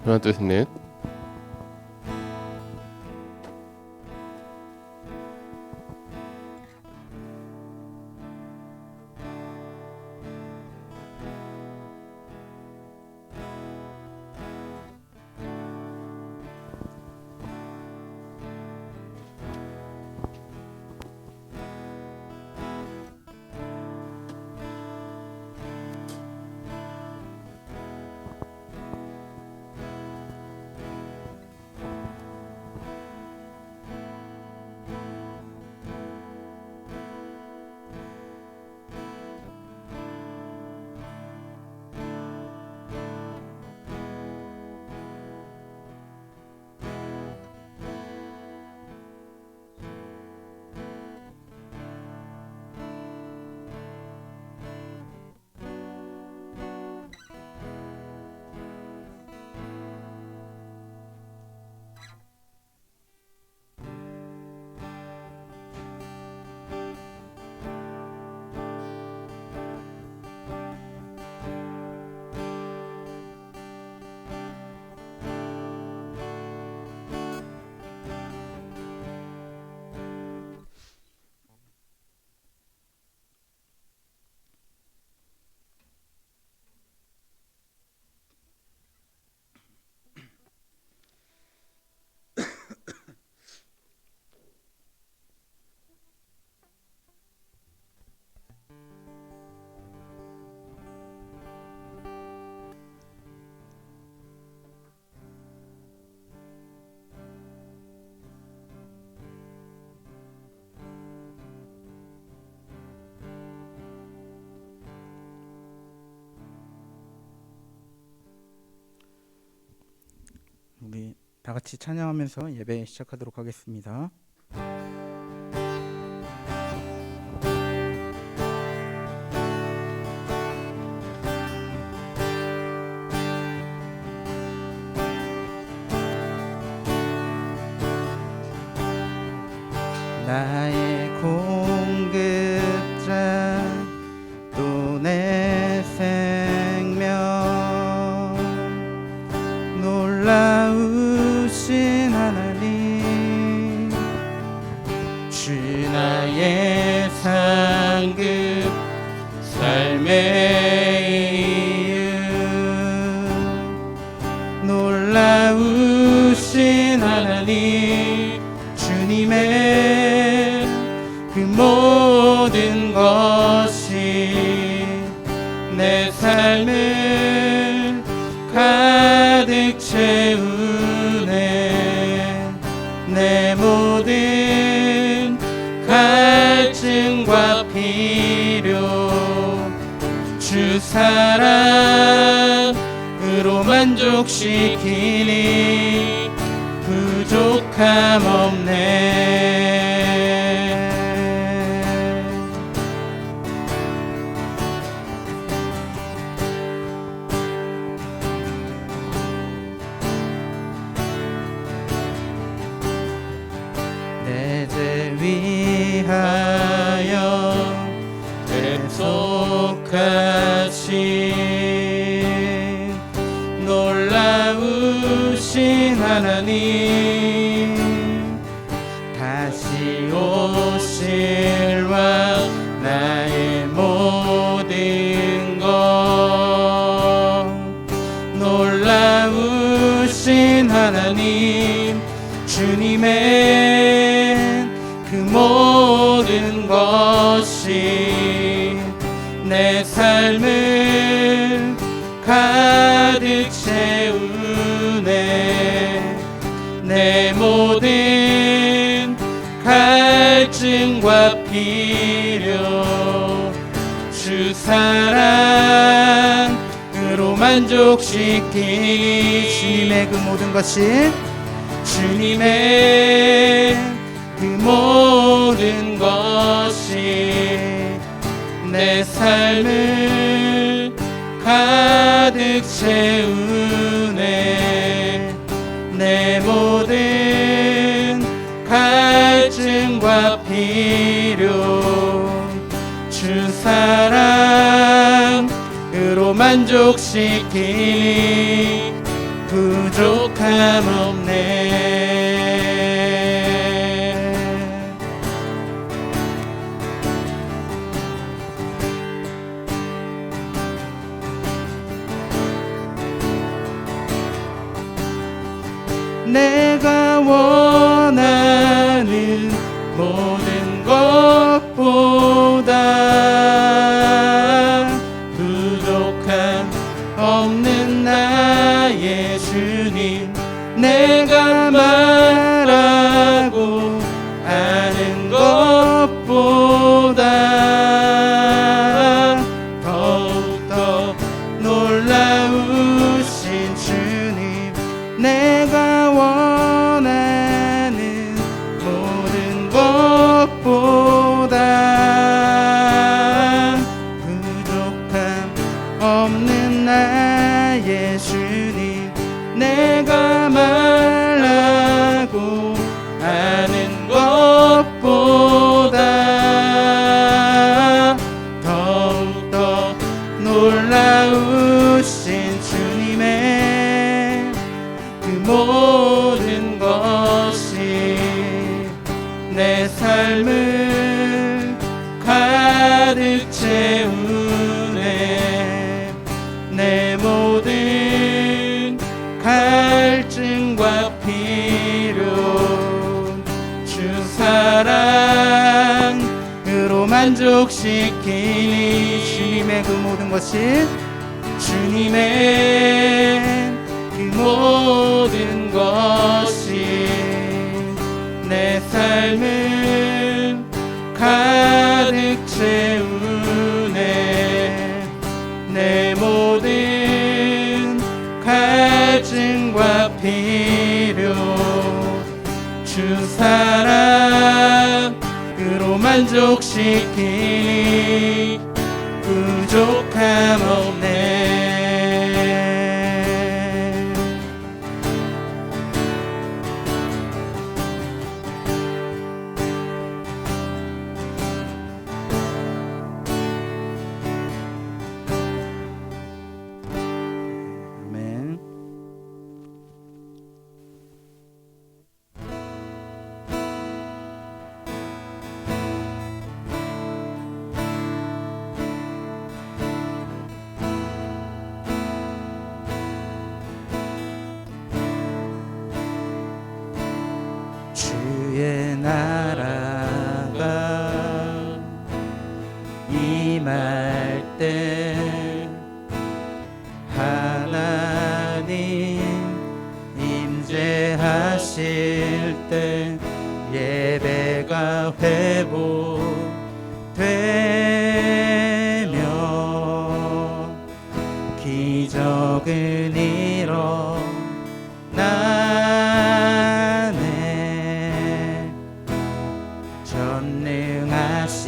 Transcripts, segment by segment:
하나 둘 셋 넷. 우리 다 같이 찬양하면서 예배 시작하도록 하겠습니다. 나의 공급자 또 내 생명 놀라우신 하나님 주 나의 상급 삶의 이유 놀라우신 하나님 주님의 그 모든 것이 내 삶을 가득 채우네 내 모든 갈증과 필요 주 사랑으로 만족시키니 부족함 없네 내 죄 위하여 대속하신 놀라우신 하나님 다시 오실 왕 나의 모든 것 놀라우신 하나님 주님의 그 모든 것이 내 삶을 가득 채우네 내 모든 갈증과 필요 주 사랑으로 만족시키니 주님의 그 모든 것이 주님의 그 모든 것이 내 삶을 가득 채우네 내 모든 갈증과 필요 주 사랑으로 만족시키니 부족함 없네. 내가 원하는 모든 것보다 부족함 없는 나의 주님, 내가 말하고 하는 것보다 더욱더 놀라우신 주님, 내가 원하는 모든 것보다 부족함 없는 나의 주님, 내가 말하고 하는 것보다 더욱더 놀라우신 주님의 그 모든 것이 내 삶을 가득 채우네. 내 모든 갈증과 필요 주 사랑으로 만족시키니, 주님의 그 모든 것이, 주님의 그 모든 것이 내 삶을 가득 채우네. 내 모든 갈증과 필요 주 사랑으로 만족시키니 부족함 없네. 아멘. 주의 나라가 임할 때, 하나님 임재하실 때, 예배가 회복되며 기적은 일어나네. 전능하신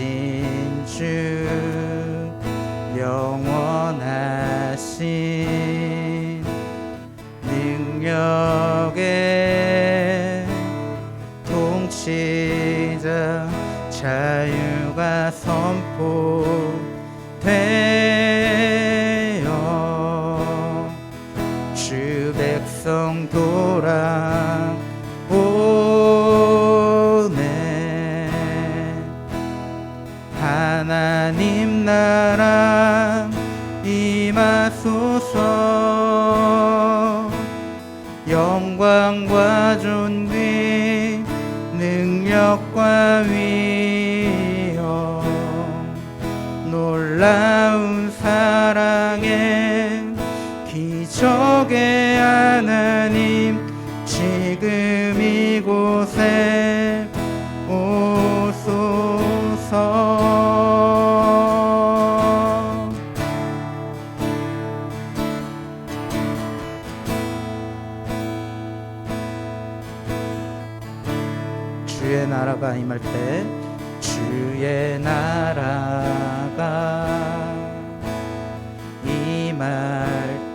주, 영원하신 능력의 통치자, 자유가 선포되어 주 백성 돌아오네. 하나님 나라 임하소서. 영광과 존귀, 능력과 위엄, 놀라운 사랑의 기적의 하나님, 지금 이곳에 오소서. 주의 나라가 임할 때, 주의 나라가 임할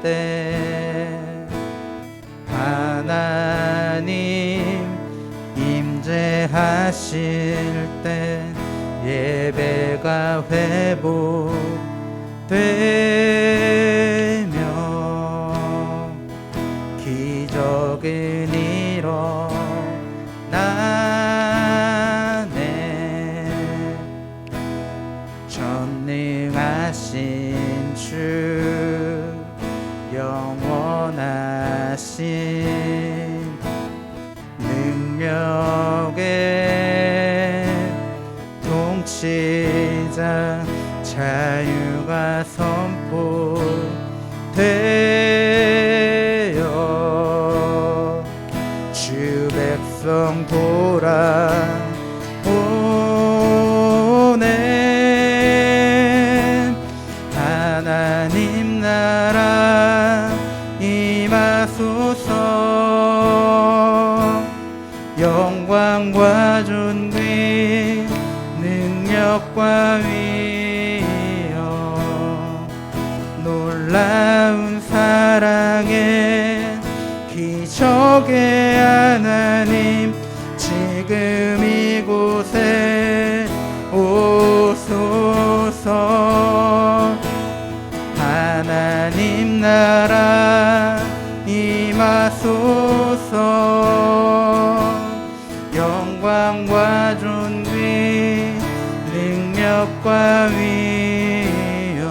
때, 하나님 임재하실 때, 예배가 회복되며 전능하신 주 영원하신 능력의 통치자 자유가 선포되어 주 백성 돌아오네. 하나님 나라 임하소서. 영광과 존귀 능력과 위엄 놀라운 사랑의 기적의 하나님 지금 이곳에 오소서. 하나님 나라 임하소서. 영광과 존귀 능력과 위엄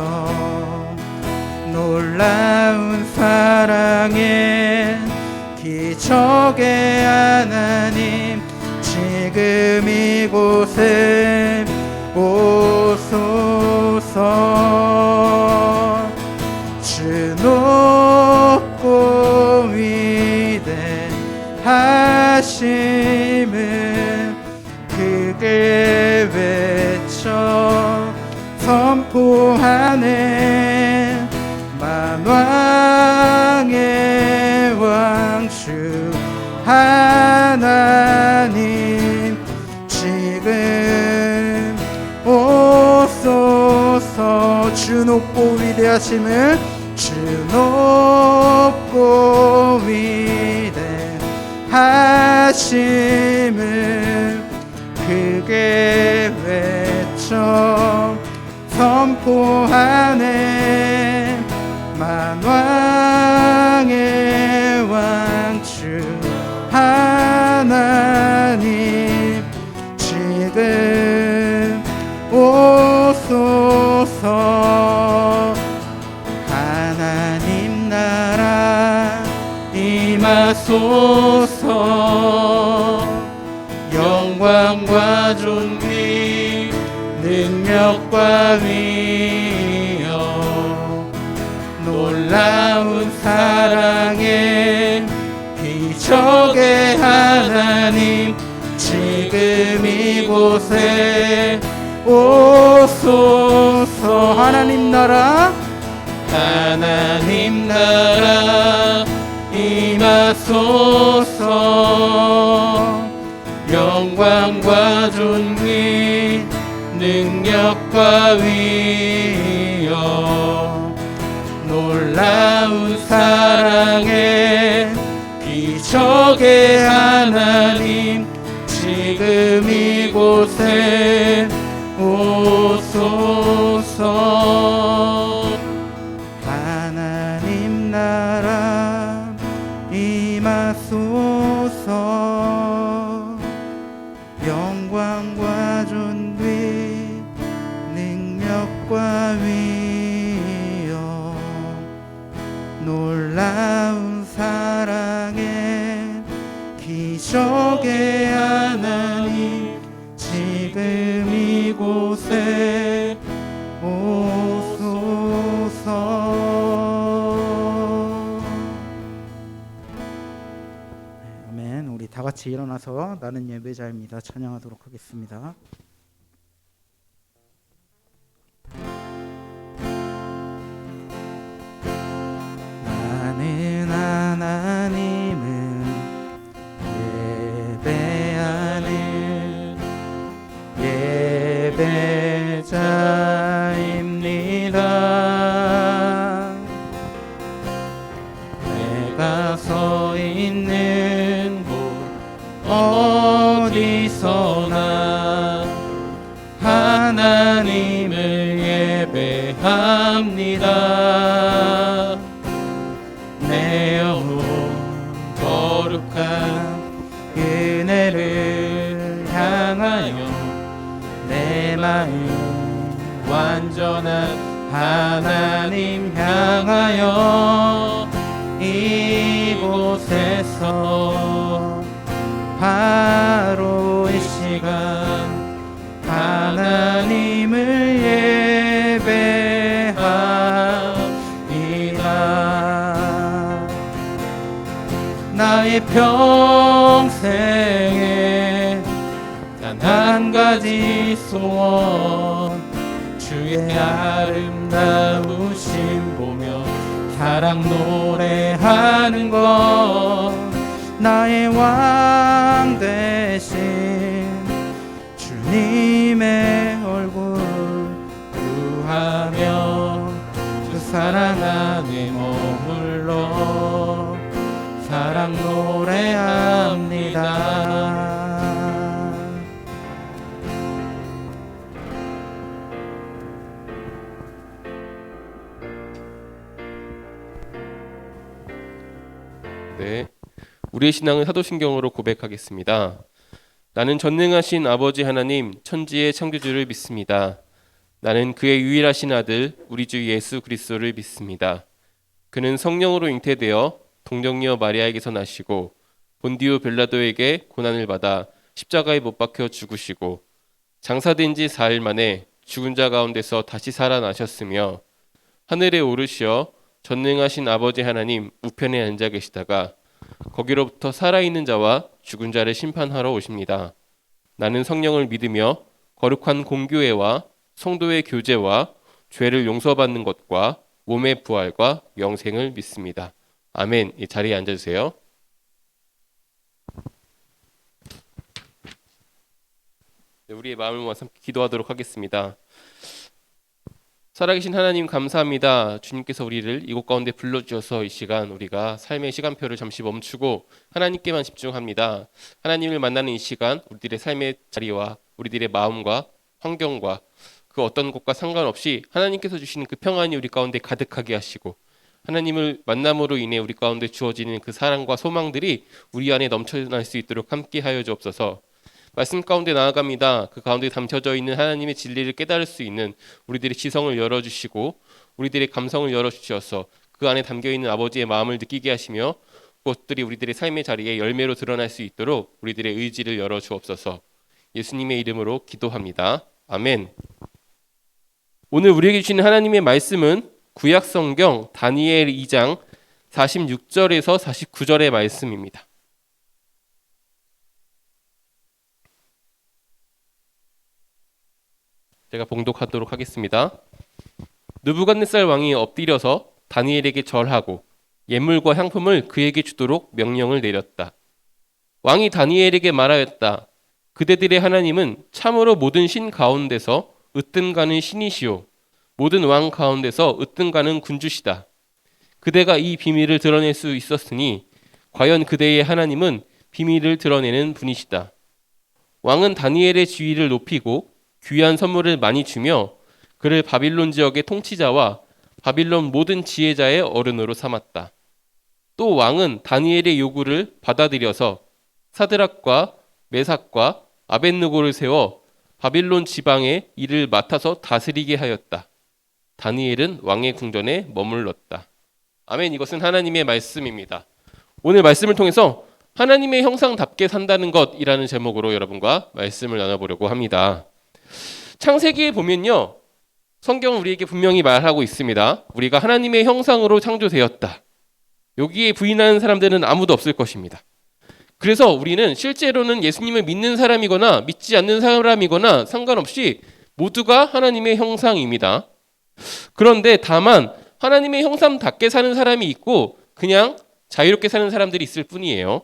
놀라운 사랑의 기적의 하나님 지금 이곳에 오소서. 주 높고 위대하심을 크게 외쳐 선포하네. 만왕의 왕주 하나님 지금 오소서. 주 높고 위대하심을 주 높고 위대하심을 크게 외쳐 선포하네. 만왕의 왕주 하나님 지금 오소서. 하나님 나라 임하소서. 영광과 존귀 능력과 위엄 놀라운 사랑의 기적의 하나님 지금 이곳에 오소서. 하나님 나라 하나님 나라 임하소서. 영광과 존귀 능력과 위엄 놀라운 사랑의 기적의 하나님 지금 이곳에 오소서. 하나님 나라 임하소서. 영광과 존귀 능력과 위엄 놀라운 사랑의 기적의 하나님 지금 이곳에 오소서. 아멘. 우리 다 같이 일어나서 나는 예배자입니다 찬양하도록 하겠습니다. 나는 하나님을 예배하는 예배자입니다. 내가 서 있는 곳 어디서나 하나님을 예배합니다. 내 영혼 거룩한 은혜를 향하여 내 마음 완전한 하나님 향하여 이곳에서 바로 이 시간 하나님을 예배합니다. 나의 평생에 단 한 가지 소원, 주의 아름다우심 보며 사랑 노래하는 것, 나의 왕 대신 주님의 얼굴 구하며 주 사랑 안에 머물러 사랑 노래합니다. 네, 우리의 신앙은 사도신경으로 고백하겠습니다. 나는 전능하신 아버지 하나님 천지의 창조주를 믿습니다. 나는 그의 유일하신 아들 우리 주 예수 그리스도를 믿습니다. 그는 성령으로 잉태되어 동정녀 마리아에게서 나시고 본디오 빌라도에게 고난을 받아 십자가에 못 박혀 죽으시고 장사된 지 4일 만에 죽은 자 가운데서 다시 살아나셨으며 하늘에 오르시어 전능하신 아버지 하나님 우편에 앉아 계시다가 거기로부터 살아있는 자와 죽은 자를 심판하러 오십니다. 나는 성령을 믿으며 거룩한 공교회와 성도의 교제와 죄를 용서받는 것과 몸의 부활과 영생을 믿습니다. 아멘. 이 자리에 앉아주세요. 우리의 마음을 모아서 함께 기도하도록 하겠습니다. 살아계신 하나님 감사합니다. 주님께서 우리를 이곳 가운데 불러주셔서 이 시간 우리가 삶의 시간표를 잠시 멈추고 하나님께만 집중합니다. 하나님을 만나는 이 시간 우리들의 삶의 자리와 우리들의 마음과 환경과 그 어떤 것과 상관없이 하나님께서 주시는 그 평안이 우리 가운데 가득하게 하시고 하나님을 만남으로 인해 우리 가운데 주어지는 그 사랑과 소망들이 우리 안에 넘쳐날 수 있도록 함께 하여 주옵소서. 말씀 가운데 나아갑니다. 그 가운데 담겨져 있는 하나님의 진리를 깨달을 수 있는 우리들의 지성을 열어주시고 우리들의 감성을 열어주셔서 그 안에 담겨있는 아버지의 마음을 느끼게 하시며 그것들이 우리들의 삶의 자리에 열매로 드러날 수 있도록 우리들의 의지를 열어주옵소서. 예수님의 이름으로 기도합니다. 아멘. 오늘 우리에게 주시는 하나님의 말씀은 구약성경 다니엘 2장 46절에서 49절의 말씀입니다. 제가 봉독하도록 하겠습니다. 느부갓네살 왕이 엎드려서 다니엘에게 절하고 예물과 향품을 그에게 주도록 명령을 내렸다. 왕이 다니엘에게 말하였다. 그대들의 하나님은 참으로 모든 신 가운데서 으뜸가는 신이시오. 모든 왕 가운데서 으뜸가는 군주시다. 그대가 이 비밀을 드러낼 수 있었으니 과연 그대의 하나님은 비밀을 드러내는 분이시다. 왕은 다니엘의 지위를 높이고 귀한 선물을 많이 주며 그를 바빌론 지역의 통치자와 바빌론 모든 지혜자의 어른으로 삼았다. 또 왕은 다니엘의 요구를 받아들여서 사드락과 메삭과 아벳느고를 세워 바빌론 지방의 일을 맡아서 다스리게 하였다. 다니엘은 왕의 궁전에 머물렀다. 아멘. 이것은 하나님의 말씀입니다. 오늘 말씀을 통해서 하나님의 형상답게 산다는 것이라는 제목으로 여러분과 말씀을 나눠보려고 합니다. 창세기에 보면요, 성경은 우리에게 분명히 말하고 있습니다. 우리가 하나님의 형상으로 창조되었다. 여기에 부인하는 사람들은 아무도 없을 것입니다. 그래서 우리는 실제로는 예수님을 믿는 사람이거나 믿지 않는 사람이거나 상관없이 모두가 하나님의 형상입니다. 그런데 다만 하나님의 형상답게 사는 사람이 있고 그냥 자유롭게 사는 사람들이 있을 뿐이에요.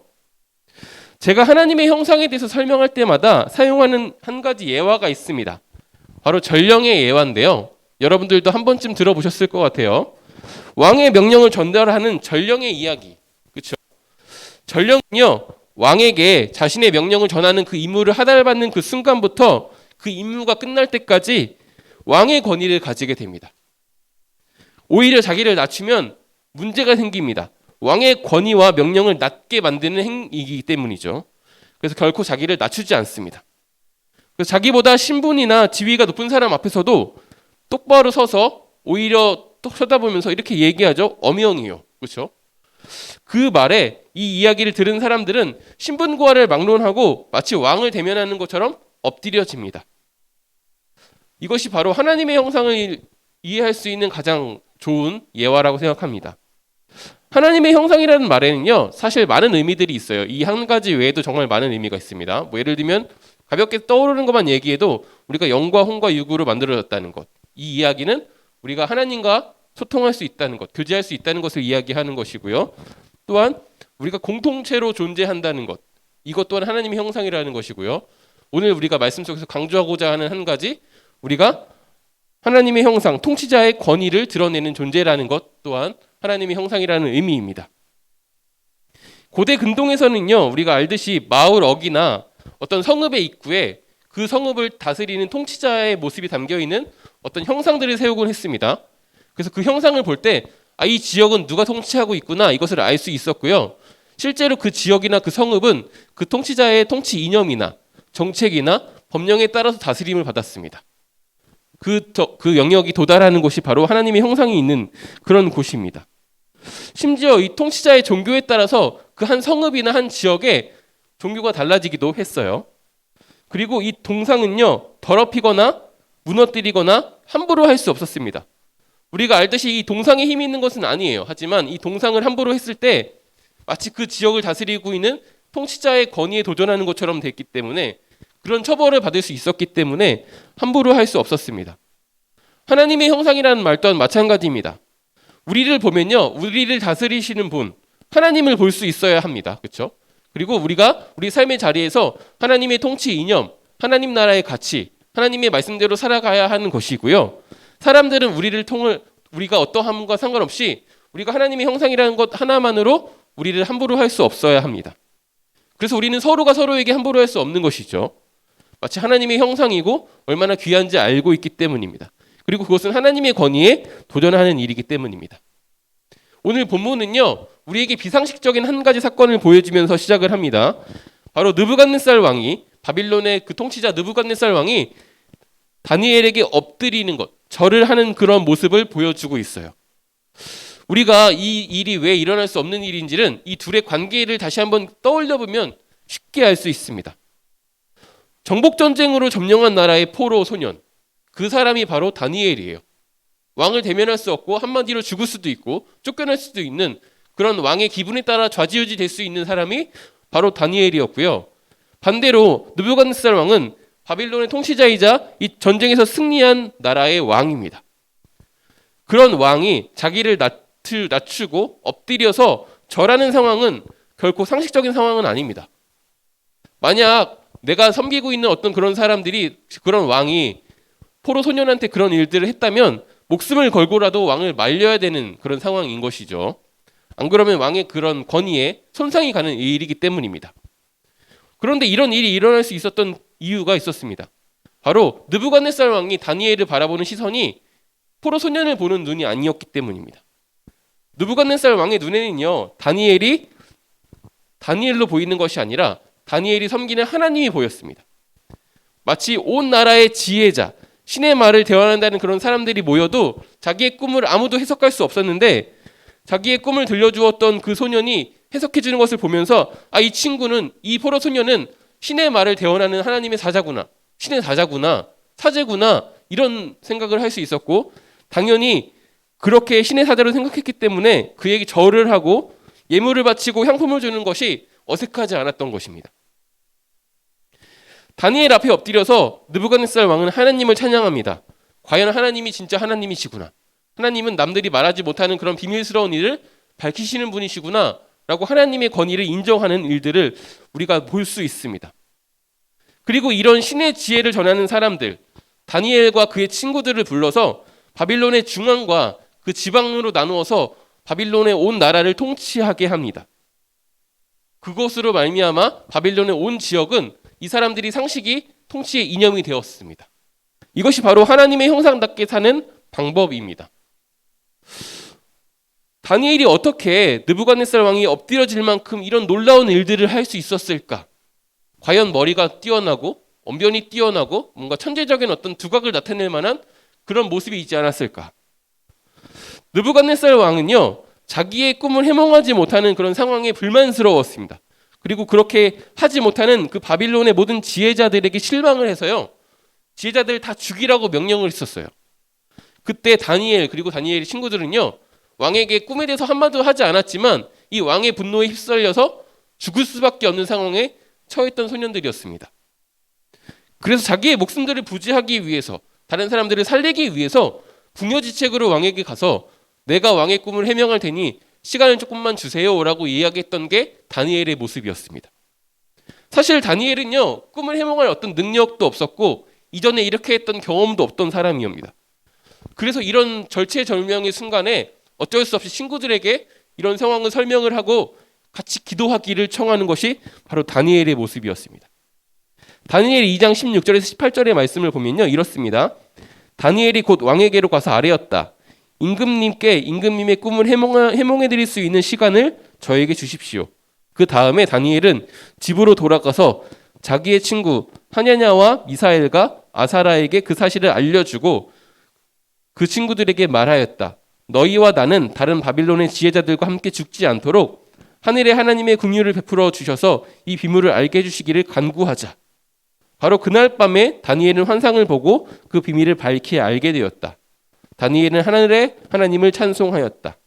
제가 하나님의 형상에 대해서 설명할 때마다 사용하는 한 가지 예화가 있습니다. 바로 전령의 예화인데요. 여러분들도 한 번쯤 들어보셨을 것 같아요. 왕의 명령을 전달하는 전령의 이야기. 그렇죠? 전령은요, 왕에게 자신의 명령을 전하는 그 임무를 하달받는 그 순간부터 그 임무가 끝날 때까지 왕의 권위를 가지게 됩니다. 오히려 자기를 낮추면 문제가 생깁니다. 왕의 권위와 명령을 낮게 만드는 행위이기 때문이죠. 그래서 결코 자기를 낮추지 않습니다. 그래서 자기보다 신분이나 지위가 높은 사람 앞에서도 똑바로 서서 오히려 또 쳐다보면서 이렇게 얘기하죠. 엄영이요. 그렇죠? 그 말에 이 이야기를 들은 사람들은 신분고하를 막론하고 마치 왕을 대면하는 것처럼 엎드려집니다. 이것이 바로 하나님의 형상을 이해할 수 있는 가장 좋은 예화라고 생각합니다. 하나님의 형상이라는 말에는요, 사실 많은 의미들이 있어요. 이 한 가지 외에도 정말 많은 의미가 있습니다. 뭐 예를 들면 가볍게 떠오르는 것만 얘기해도 우리가 영과 혼과 육으로 만들어졌다는 것. 이 이야기는 우리가 하나님과 소통할 수 있다는 것, 교제할 수 있다는 것을 이야기하는 것이고요. 또한 우리가 공통체로 존재한다는 것. 이것 또한 하나님의 형상이라는 것이고요. 오늘 우리가 말씀 속에서 강조하고자 하는 한 가지, 우리가 하나님의 형상, 통치자의 권위를 드러내는 존재라는 것 또한 하나님의 형상이라는 의미입니다. 고대 근동에서는요, 우리가 알듯이 마을 어귀나 어떤 성읍의 입구에 그 성읍을 다스리는 통치자의 모습이 담겨 있는 어떤 형상들을 세우곤 했습니다. 그래서 그 형상을 볼 때, 이 지역은 누가 통치하고 있구나, 이것을 알 수 있었고요. 실제로 그 지역이나 그 성읍은 그 통치자의 통치 이념이나 정책이나 법령에 따라서 다스림을 받았습니다. 그 영역이 도달하는 곳이 바로 하나님의 형상이 있는 그런 곳입니다. 심지어 이 통치자의 종교에 따라서 그 한 성읍이나 한 지역의 종교가 달라지기도 했어요. 그리고 이 동상은요, 더럽히거나 무너뜨리거나 함부로 할 수 없었습니다. 우리가 알듯이 이 동상에 힘이 있는 것은 아니에요. 하지만 이 동상을 함부로 했을 때 마치 그 지역을 다스리고 있는 통치자의 권위에 도전하는 것처럼 됐기 때문에 그런 처벌을 받을 수 있었기 때문에 함부로 할 수 없었습니다. 하나님의 형상이라는 말 또한 마찬가지입니다. 우리를 보면요, 우리를 다스리시는 분, 하나님을 볼 수 있어야 합니다. 그렇죠? 그리고 우리가 우리 삶의 자리에서 하나님의 통치 이념, 하나님 나라의 가치, 하나님의 말씀대로 살아가야 하는 것이고요. 사람들은 우리가 어떠함과 상관없이 우리가 하나님의 형상이라는 것 하나만으로 우리를 함부로 할 수 없어야 합니다. 그래서 우리는 서로가 서로에게 함부로 할 수 없는 것이죠. 마치 하나님의 형상이고 얼마나 귀한지 알고 있기 때문입니다. 그리고 그것은 하나님의 권위에 도전하는 일이기 때문입니다. 오늘 본문은요, 우리에게 비상식적인 한 가지 사건을 보여주면서 시작을 합니다. 바로 느부갓네살 왕이, 바빌론의 그 통치자 느부갓네살 왕이 다니엘에게 엎드리는 것, 절을 하는 그런 모습을 보여주고 있어요. 우리가 이 일이 왜 일어날 수 없는 일인지는 이 둘의 관계를 다시 한번 떠올려 보면 쉽게 알 수 있습니다. 정복전쟁으로 점령한 나라의 포로 소년, 그 사람이 바로 다니엘이에요. 왕을 대면할 수 없고 한마디로 죽을 수도 있고 쫓겨날 수도 있는 그런 왕의 기분에 따라 좌지우지 될 수 있는 사람이 바로 다니엘이었고요. 반대로 느부갓네살 왕은 바빌론의 통치자이자 이 전쟁에서 승리한 나라의 왕입니다. 그런 왕이 자기를 낮추고 엎드려서 절하는 상황은 결코 상식적인 상황은 아닙니다. 만약 내가 섬기고 있는 어떤 그런 사람들이, 그런 왕이 포로 소년한테 그런 일들을 했다면 목숨을 걸고라도 왕을 말려야 되는 그런 상황인 것이죠. 안 그러면 왕의 그런 권위에 손상이 가는 일이기 때문입니다. 그런데 이런 일이 일어날 수 있었던 이유가 있었습니다. 바로 느부갓네살 왕이 다니엘을 바라보는 시선이 포로 소년을 보는 눈이 아니었기 때문입니다. 느부갓네살 왕의 눈에는요, 다니엘로 보이는 것이 아니라 다니엘이 섬기는 하나님이 보였습니다. 마치 온 나라의 지혜자, 신의 말을 대언한다는 그런 사람들이 모여도 자기의 꿈을 아무도 해석할 수 없었는데, 자기의 꿈을 들려주었던 그 소년이 해석해주는 것을 보면서 이 친구는, 이 포로 소년은 신의 말을 대언하는 하나님의 사자구나, 신의 사자구나, 사제구나, 이런 생각을 할 수 있었고, 당연히 그렇게 신의 사자로 생각했기 때문에 그에게 절을 하고 예물을 바치고 향품을 주는 것이 어색하지 않았던 것입니다. 다니엘 앞에 엎드려서 느부갓네살 왕은 하나님을 찬양합니다. 과연 하나님이 진짜 하나님이시구나, 하나님은 남들이 말하지 못하는 그런 비밀스러운 일을 밝히시는 분이시구나 라고 하나님의 권위를 인정하는 일들을 우리가 볼 수 있습니다. 그리고 이런 신의 지혜를 전하는 사람들, 다니엘과 그의 친구들을 불러서 바빌론의 중앙과 그 지방으로 나누어서 바빌론의 온 나라를 통치하게 합니다. 그것으로 말미암아 바빌론의 온 지역은 이 사람들이 상식이 통치의 이념이 되었습니다. 이것이 바로 하나님의 형상답게 사는 방법입니다. 다니엘이 어떻게 느부갓네살 왕이 엎드려질 만큼 이런 놀라운 일들을 할 수 있었을까? 과연 머리가 뛰어나고 언변이 뛰어나고 뭔가 천재적인 어떤 두각을 나타낼 만한 그런 모습이 있지 않았을까? 느부갓네살 왕은요, 자기의 꿈을 해몽하지 못하는 그런 상황에 불만스러웠습니다. 그리고 그렇게 하지 못하는 그 바빌론의 모든 지혜자들에게 실망을 해서요, 지혜자들을 다 죽이라고 명령을 했었어요. 그때 다니엘 그리고 다니엘의 친구들은요, 왕에게 꿈에 대해서 한마디도 하지 않았지만 이 왕의 분노에 휩쓸려서 죽을 수밖에 없는 상황에 처했던 소년들이었습니다. 그래서 자기의 목숨들을 부지하기 위해서, 다른 사람들을 살리기 위해서 궁여지책으로 왕에게 가서 내가 왕의 꿈을 해명할 테니 시간을 조금만 주세요라고 이야기했던 게 다니엘의 모습이었습니다. 사실 다니엘은요, 꿈을 해몽할 어떤 능력도 없었고 이전에 이렇게 했던 경험도 없던 사람이옵니다. 그래서 이런 절체절명의 순간에 어쩔 수 없이 친구들에게 이런 상황을 설명을 하고 같이 기도하기를 청하는 것이 바로 다니엘의 모습이었습니다. 다니엘 2장 16절에서 18절의 말씀을 보면요, 이렇습니다. 다니엘이 곧 왕에게로 가서 아뢰었다. 임금님께 임금님의 꿈을 해몽해드릴 수 있는 시간을 저에게 주십시오. 그 다음에 다니엘은 집으로 돌아가서 자기의 친구 하냐냐와 미사엘과 아사라에게 그 사실을 알려주고 그 친구들에게 말하였다. 너희와 나는 다른 바빌론의 지혜자들과 함께 죽지 않도록 하늘의 하나님의 긍휼을 베풀어 주셔서 이 비밀을 알게 해주시기를 간구하자. 바로 그날 밤에 다니엘은 환상을 보고 그 비밀을 밝히 알게 되었다. 다니엘은 하늘의 하나님을 찬송하였다.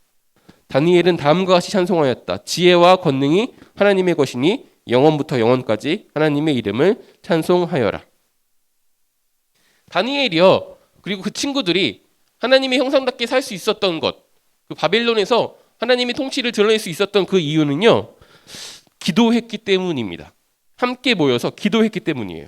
다니엘은 다음과 같이 찬송하였다. 지혜와 권능이 하나님의 것이니 영원부터 영원까지 하나님의 이름을 찬송하여라. 다니엘이요, 그리고 그 친구들이 하나님의 형상답게 살 수 있었던 것, 그 바벨론에서 하나님의 통치를 드러낼 수 있었던 그 이유는요, 기도했기 때문입니다. 함께 모여서 기도했기 때문이에요.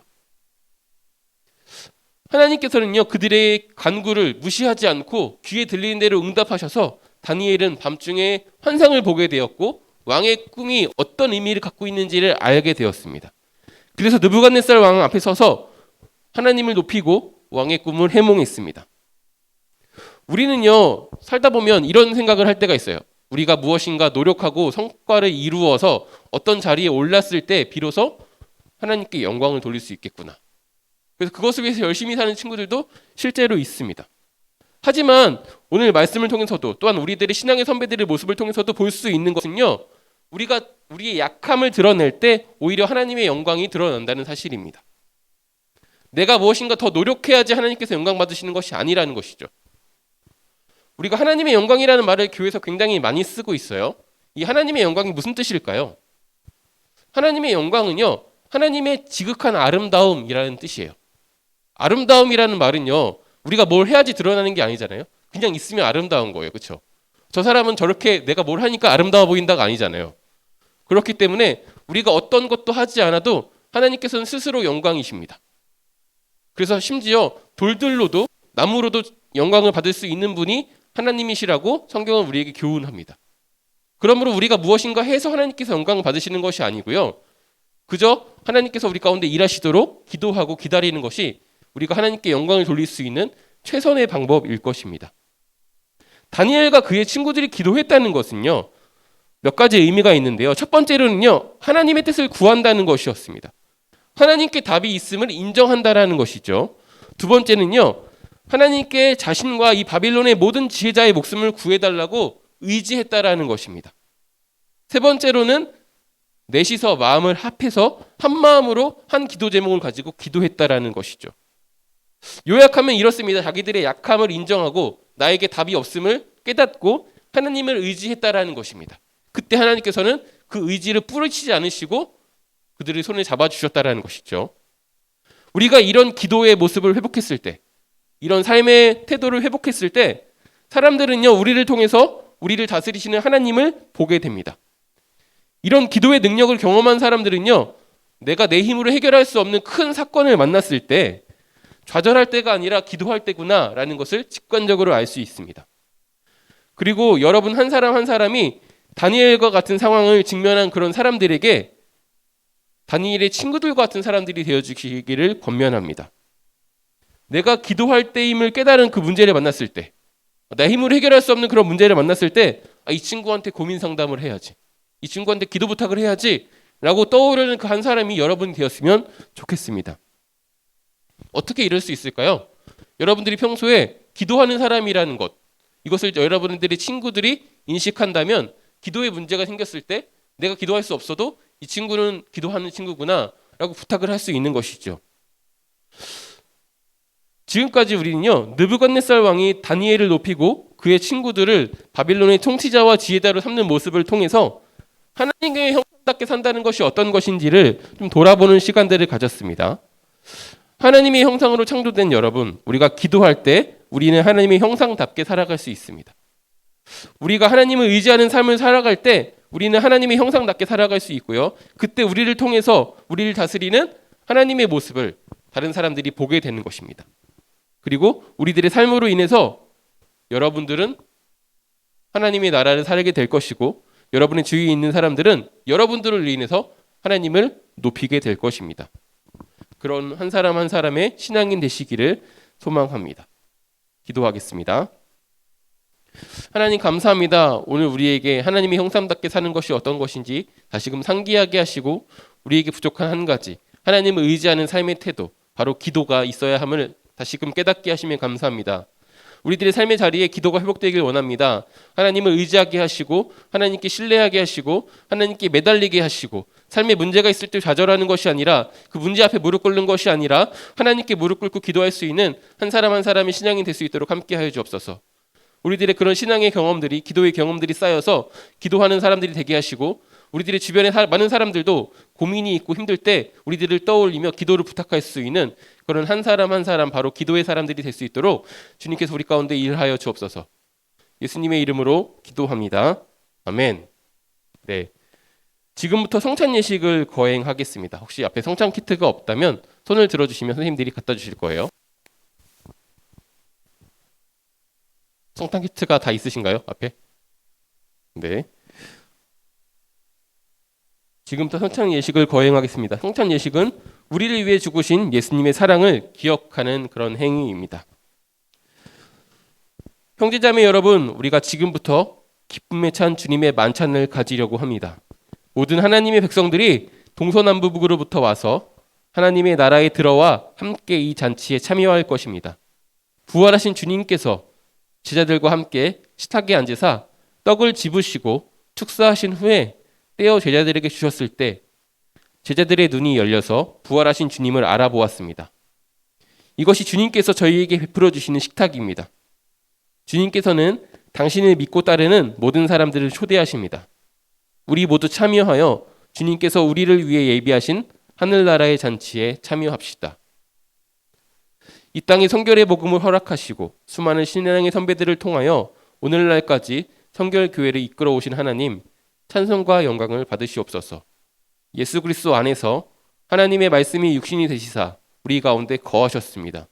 하나님께서는요, 그들의 간구를 무시하지 않고 귀에 들리는 대로 응답하셔서 다니엘은 밤중에 환상을 보게 되었고 왕의 꿈이 어떤 의미를 갖고 있는지를 알게 되었습니다. 그래서 느부갓네살 왕 앞에 서서 하나님을 높이고 왕의 꿈을 해몽했습니다. 우리는요, 살다 보면 이런 생각을 할 때가 있어요. 우리가 무엇인가 노력하고 성과를 이루어서 어떤 자리에 올랐을 때 비로소 하나님께 영광을 돌릴 수 있겠구나. 그래서 그것을 위해서 열심히 사는 친구들도 실제로 있습니다. 하지만 오늘 말씀을 통해서도 또한 우리들의 신앙의 선배들의 모습을 통해서도 볼 수 있는 것은요, 우리가 우리의 약함을 드러낼 때 오히려 하나님의 영광이 드러난다는 사실입니다. 내가 무엇인가 더 노력해야지 하나님께서 영광 받으시는 것이 아니라는 것이죠. 우리가 하나님의 영광이라는 말을 교회에서 굉장히 많이 쓰고 있어요. 이 하나님의 영광이 무슨 뜻일까요? 하나님의 영광은요, 하나님의 지극한 아름다움이라는 뜻이에요. 아름다움이라는 말은요, 우리가 뭘 해야지 드러나는 게 아니잖아요. 그냥 있으면 아름다운 거예요. 그렇죠? 저 사람은 저렇게 내가 뭘 하니까 아름다워 보인다가 아니잖아요. 그렇기 때문에 우리가 어떤 것도 하지 않아도 하나님께서는 스스로 영광이십니다. 그래서 심지어 돌들로도 나무로도 영광을 받을 수 있는 분이 하나님이시라고 성경은 우리에게 교훈합니다. 그러므로 우리가 무엇인가 해서 하나님께서 영광을 받으시는 것이 아니고요, 그저 하나님께서 우리 가운데 일하시도록 기도하고 기다리는 것이 우리가 하나님께 영광을 돌릴 수 있는 최선의 방법일 것입니다. 다니엘과 그의 친구들이 기도했다는 것은요, 몇 가지 의미가 있는데요. 첫 번째로는요, 하나님의 뜻을 구한다는 것이었습니다. 하나님께 답이 있음을 인정한다라는 것이죠. 두 번째는요, 하나님께 자신과 이 바빌론의 모든 지혜자의 목숨을 구해달라고 의지했다라는 것입니다. 세 번째로는 넷이서 마음을 합해서 한 마음으로 한 기도 제목을 가지고 기도했다라는 것이죠. 요약하면 이렇습니다. 자기들의 약함을 인정하고 나에게 답이 없음을 깨닫고 하나님을 의지했다라는 것입니다. 그때 하나님께서는 그 의지를 뿌리치지 않으시고 그들의 손을 잡아주셨다라는 것이죠. 우리가 이런 기도의 모습을 회복했을 때, 이런 삶의 태도를 회복했을 때 사람들은요, 우리를 통해서 우리를 다스리시는 하나님을 보게 됩니다. 이런 기도의 능력을 경험한 사람들은요, 내가 내 힘으로 해결할 수 없는 큰 사건을 만났을 때 좌절할 때가 아니라 기도할 때구나 라는 것을 직관적으로 알 수 있습니다. 그리고 여러분 한 사람 한 사람이 다니엘과 같은 상황을 직면한 그런 사람들에게 다니엘의 친구들과 같은 사람들이 되어주시기를 권면합니다. 내가 기도할 때임을 깨달은 그 문제를 만났을 때, 내 힘으로 해결할 수 없는 그런 문제를 만났을 때, 이 친구한테 고민 상담을 해야지, 이 친구한테 기도 부탁을 해야지 라고 떠오르는 그 한 사람이 여러분이 되었으면 좋겠습니다. 어떻게 이럴 수 있을까요? 여러분들이 평소에 기도하는 사람이라는 것, 이것을 여러분들의 친구들이 인식한다면 기도에 문제가 생겼을 때 내가 기도할 수 없어도 이 친구는 기도하는 친구구나 라고 부탁을 할 수 있는 것이죠. 지금까지 우리는요, 느부갓네살 왕이 다니엘을 높이고 그의 친구들을 바빌론의 통치자와 지혜자로 삼는 모습을 통해서 하나님의 형상답게 산다는 것이 어떤 것인지를 좀 돌아보는 시간들을 가졌습니다. 하나님의 형상으로 창조된 여러분, 우리가 기도할 때 우리는 하나님의 형상답게 살아갈 수 있습니다. 우리가 하나님을 의지하는 삶을 살아갈 때 우리는 하나님의 형상답게 살아갈 수 있고요. 그때 우리를 통해서 우리를 다스리는 하나님의 모습을 다른 사람들이 보게 되는 것입니다. 그리고 우리들의 삶으로 인해서 여러분들은 하나님의 나라를 살게 될 것이고 여러분의 주위에 있는 사람들은 여러분들을 인해서 하나님을 높이게 될 것입니다. 그런 한 사람 한 사람의 신앙인 되시기를 소망합니다. 기도하겠습니다. 하나님 감사합니다. 오늘 우리에게 하나님의 형상답게 사는 것이 어떤 것인지 다시금 상기하게 하시고 우리에게 부족한 한 가지 하나님을 의지하는 삶의 태도 바로 기도가 있어야 함을 다시금 깨닫게 하시면 감사합니다. 우리들의 삶의 자리에 기도가 회복되길 원합니다. 하나님을 의지하게 하시고 하나님께 신뢰하게 하시고 하나님께 매달리게 하시고 삶에 문제가 있을 때 좌절하는 것이 아니라 그 문제 앞에 무릎 꿇는 것이 아니라 하나님께 무릎 꿇고 기도할 수 있는 한 사람 한 사람이 신앙이 될 수 있도록 함께하여 주옵소서. 우리들의 그런 신앙의 경험들이 기도의 경험들이 쌓여서 기도하는 사람들이 되게 하시고 우리들의 주변에 많은 사람들도 고민이 있고 힘들 때 우리들을 떠올리며 기도를 부탁할 수 있는 그런 한 사람 한 사람 바로 기도의 사람들이 될 수 있도록 주님께서 우리 가운데 일하여 주옵소서. 예수님의 이름으로 기도합니다. 아멘. 네, 지금부터 성찬 예식을 거행하겠습니다. 혹시 앞에 성찬 키트가 없다면 손을 들어주시면 선생님들이 갖다 주실 거예요. 성찬 키트가 다 있으신가요? 앞에? 네. 지금부터 성찬 예식을 거행하겠습니다. 성찬 예식은 우리를 위해 죽으신 예수님의 사랑을 기억하는 그런 행위입니다. 형제자매 여러분, 우리가 지금부터 기쁨에 찬 주님의 만찬을 가지려고 합니다. 모든 하나님의 백성들이 동서남북으로부터 와서 하나님의 나라에 들어와 함께 이 잔치에 참여할 것입니다. 부활하신 주님께서 제자들과 함께 식탁에 앉으사 떡을 집으시고 축사하신 후에 떼어 제자들에게 주셨을 때 제자들의 눈이 열려서 부활하신 주님을 알아보았습니다. 이것이 주님께서 저희에게 베풀어 주시는 식탁입니다. 주님께서는 당신을 믿고 따르는 모든 사람들을 초대하십니다. 우리 모두 참여하여 주님께서 우리를 위해 예비하신 하늘나라의 잔치에 참여합시다. 이 땅에 성결의 복음을 허락하시고 수많은 신앙의 선배들을 통하여 오늘날까지 성결교회를 이끌어 오신 하나님, 찬송과 영광을 받으시옵소서. 예수 그리스도 안에서 하나님의 말씀이 육신이 되시사 우리 가운데 거하셨습니다.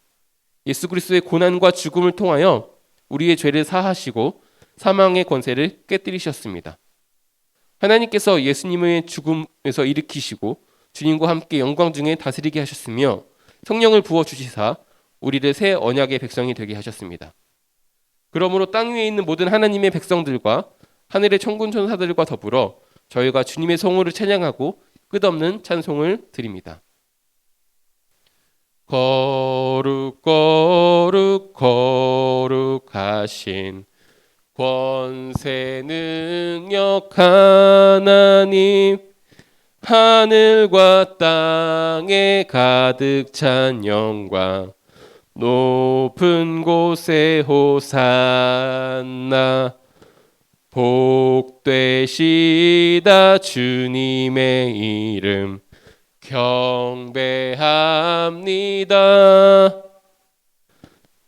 예수 그리스도의 고난과 죽음을 통하여 우리의 죄를 사하시고 사망의 권세를 깨뜨리셨습니다. 하나님께서 예수님의 죽음에서 일으키시고 주님과 함께 영광 중에 다스리게 하셨으며 성령을 부어주시사 우리를 새 언약의 백성이 되게 하셨습니다. 그러므로 땅 위에 있는 모든 하나님의 백성들과 하늘의 천군 천사들과 더불어 저희가 주님의 성호를 찬양하고 끝없는 찬송을 드립니다. 거룩 거룩 거룩하신 권세 능력 하나님, 하늘과 땅에 가득 찬 영광, 높은 곳에 호산나. 복되시다 주님의 이름 경배합니다.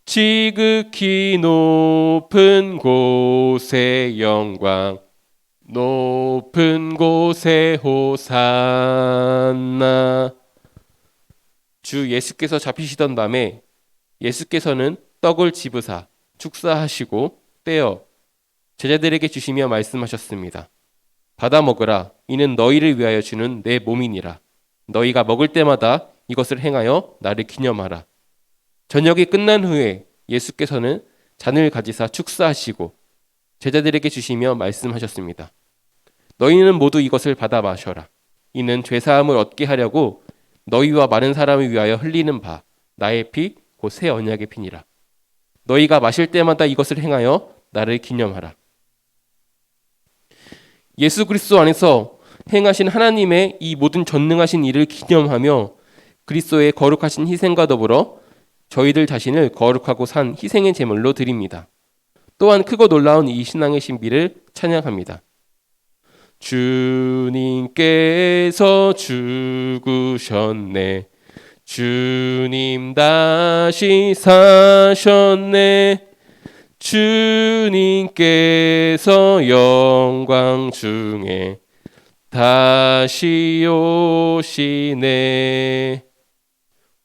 지극히 높은 곳에 영광, 높은 곳에 호산나. 주 예수께서 잡히시던 밤에 예수께서는 떡을 집으사 축사하시고 떼어 제자들에게 주시며 말씀하셨습니다. 받아 먹으라. 이는 너희를 위하여 주는 내 몸이니라. 너희가 먹을 때마다 이것을 행하여 나를 기념하라. 저녁이 끝난 후에 예수께서는 잔을 가지사 축사하시고 제자들에게 주시며 말씀하셨습니다. 너희는 모두 이것을 받아 마셔라. 이는 죄사함을 얻게 하려고 너희와 많은 사람을 위하여 흘리는 바 나의 피 곧 새 언약의 피니라. 너희가 마실 때마다 이것을 행하여 나를 기념하라. 예수 그리스도 안에서 행하신 하나님의 이 모든 전능하신 일을 기념하며 그리스도의 거룩하신 희생과 더불어 저희들 자신을 거룩하고 산 희생의 제물로 드립니다. 또한 크고 놀라운 이 신앙의 신비를 찬양합니다. 주님께서 죽으셨네. 주님 다시 사셨네. 주님께서 영광 중에 다시 오시네.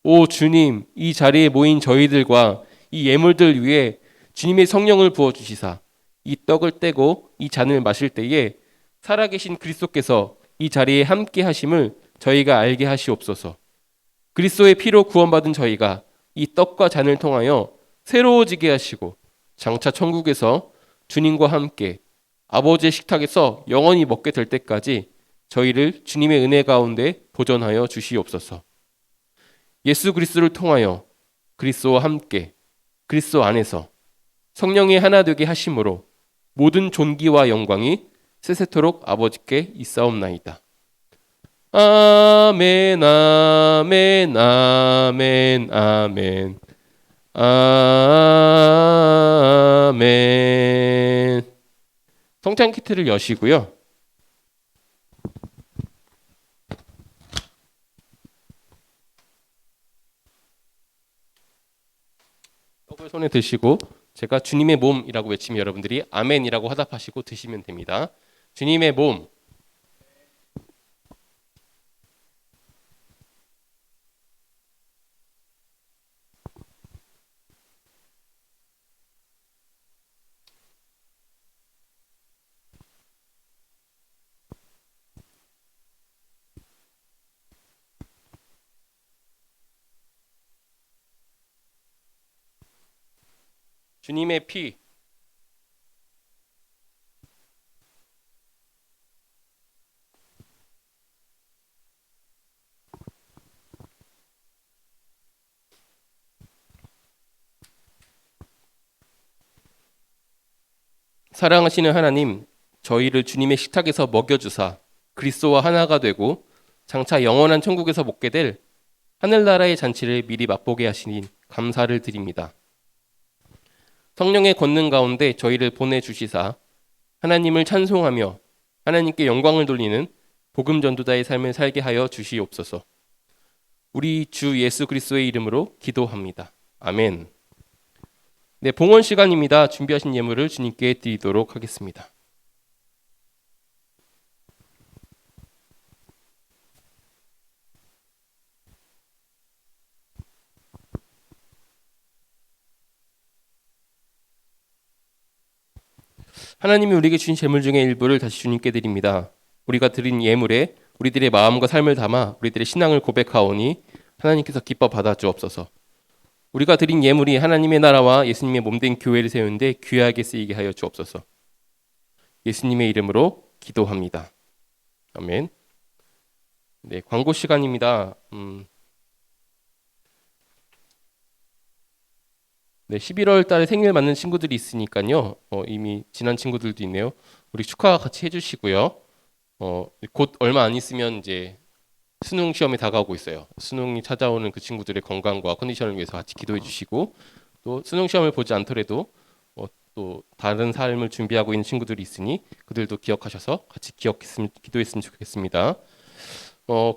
오 주님, 이 자리에 모인 저희들과 이 예물들 위에 주님의 성령을 부어주시사 이 떡을 떼고 이 잔을 마실 때에 살아계신 그리스도께서 이 자리에 함께 하심을 저희가 알게 하시옵소서. 그리스도의 피로 구원받은 저희가 이 떡과 잔을 통하여 새로워지게 하시고 장차 천국에서 주님과 함께 아버지의 식탁에서 영원히 먹게 될 때까지 저희를 주님의 은혜 가운데 보존하여 주시옵소서. 예수 그리스도를 통하여 그리스도와 함께 그리스도 안에서 성령의 하나 되게 하심으로 모든 존귀와 영광이 세세토록 아버지께 있사옵나이다. 아멘 아멘 아멘 아멘 아멘. 성찬 키트를 여시고요. 떡을 손에 드시고 제가 주님의 몸이라고 외치면 여러분들이 아멘이라고 화답하시고 드시면 됩니다. 주님의 몸. 주님의 피. 사랑하시는 하나님, 저희를 주님의 식탁에서 먹여주사 그리스도와 하나가 되고 장차 영원한 천국에서 먹게 될 하늘나라의 잔치를 미리 맛보게 하시니 감사를 드립니다. 성령의 권능 가운데 저희를 보내주시사 하나님을 찬송하며 하나님께 영광을 돌리는 복음 전도자의 삶을 살게 하여 주시옵소서. 우리 주 예수 그리스도의 이름으로 기도합니다. 아멘. 네, 봉헌 시간입니다. 준비하신 예물을 주님께 드리도록 하겠습니다. 하나님이 우리에게 주신 재물 중에 일부를 다시 주님께 드립니다. 우리가 드린 예물에 우리들의 마음과 삶을 담아 우리들의 신앙을 고백하오니 하나님께서 기뻐 받아 주옵소서. 우리가 드린 예물이 하나님의 나라와 예수님의 몸된 교회를 세우는데 귀하게 쓰이게 하여 주옵소서. 예수님의 이름으로 기도합니다. 아멘. 네, 광고 시간입니다. 네, 11월 달에 생일 맞는 친구들이 있으니까요. 이미 지난 친구들도 있네요. 우리 축하 같이 해주시고요. 곧 얼마 안 있으면 이제 수능 시험이 다가오고 있어요. 수능이 찾아오는 그 친구들의 건강과 컨디션을 위해서 같이 기도해 주시고, 또 수능 시험을 보지 않더라도 또 다른 삶을 준비하고 있는 친구들이 있으니 그들도 기억하셔서 같이 기도했으면 좋겠습니다.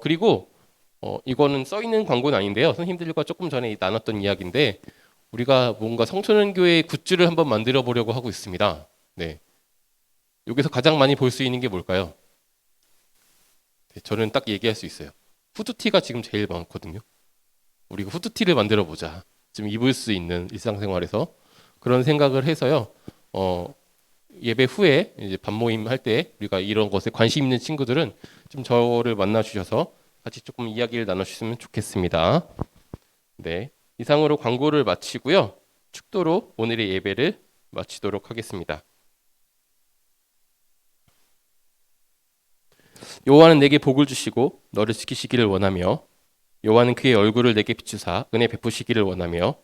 그리고 이거는 써 있는 광고는 아닌데요. 선생님들과 조금 전에 나눴던 이야기인데 우리가 뭔가 성천연교회 굿즈를 한번 만들어 보려고 하고 있습니다. 네. 여기서 가장 많이 볼 수 있는 게 뭘까요? 네, 저는 딱 얘기할 수 있어요. 후드티가 지금 제일 많거든요. 우리가 후드티를 만들어 보자. 좀 입을 수 있는 일상생활에서 그런 생각을 해서요. 예배 후에 이제 밥 모임 할 때 우리가 이런 것에 관심 있는 친구들은 좀 저를 만나 주셔서 같이 조금 이야기를 나눠 주시면 좋겠습니다. 네. 이상으로 광고를 마치고요. 축도로 오늘의 예배를 마치도록 하겠습니다. 여호와는 내게 복을 주시고 너를 지키시기를 원하며 여호와는 그의 얼굴을 내게 비추사 은혜 베푸시기를 원하며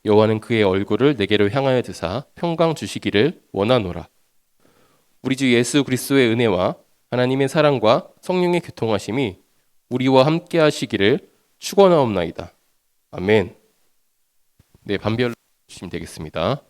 여호와는 그의 얼굴을 내게로 향하여 드사 평강 주시기를 원하노라. 우리 주 예수 그리스도의 은혜와 하나님의 사랑과 성령의 교통하심이 우리와 함께 하시기를 축원하옵나이다. 아멘. 네, 반별 주시면 되겠습니다.